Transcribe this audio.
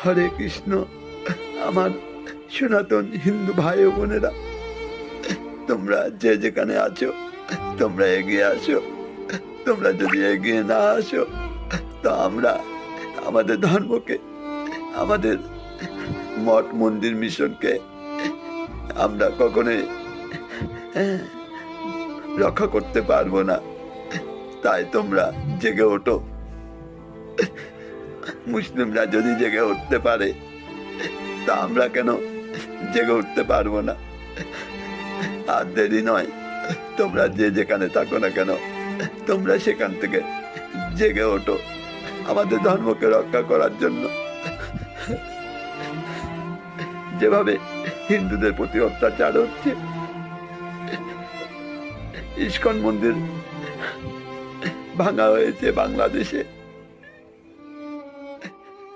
হরে কৃষ্ণ। আমার সনাতন হিন্দু ভাই ও বোনেরা, তোমরা যে যেখানে আছো তোমরা এগিয়ে আসো। তোমরা যদি এগিয়ে না আসো তো আমরা আমাদের ধর্মকে, আমাদের মঠ মন্দির মিশনকে আমরা কখনোই রক্ষা করতে পারবো না। তাই তোমরা জেগে ওঠো। মুসলিমরা যদি জেগে উঠতে পারে তা আমরা কেন জেগে উঠতে পারবো না? আর দেরি নয়, তোমরা যে যেখানে থাকো না কেন তোমরা সেখান থেকে জেগে ওঠো আমাদের ধর্মকে রক্ষা করার জন্য। যেভাবে হিন্দুদের প্রতি অত্যাচার হচ্ছে, ইস্কন মন্দির ভাঙা হয়েছে বাংলাদেশে,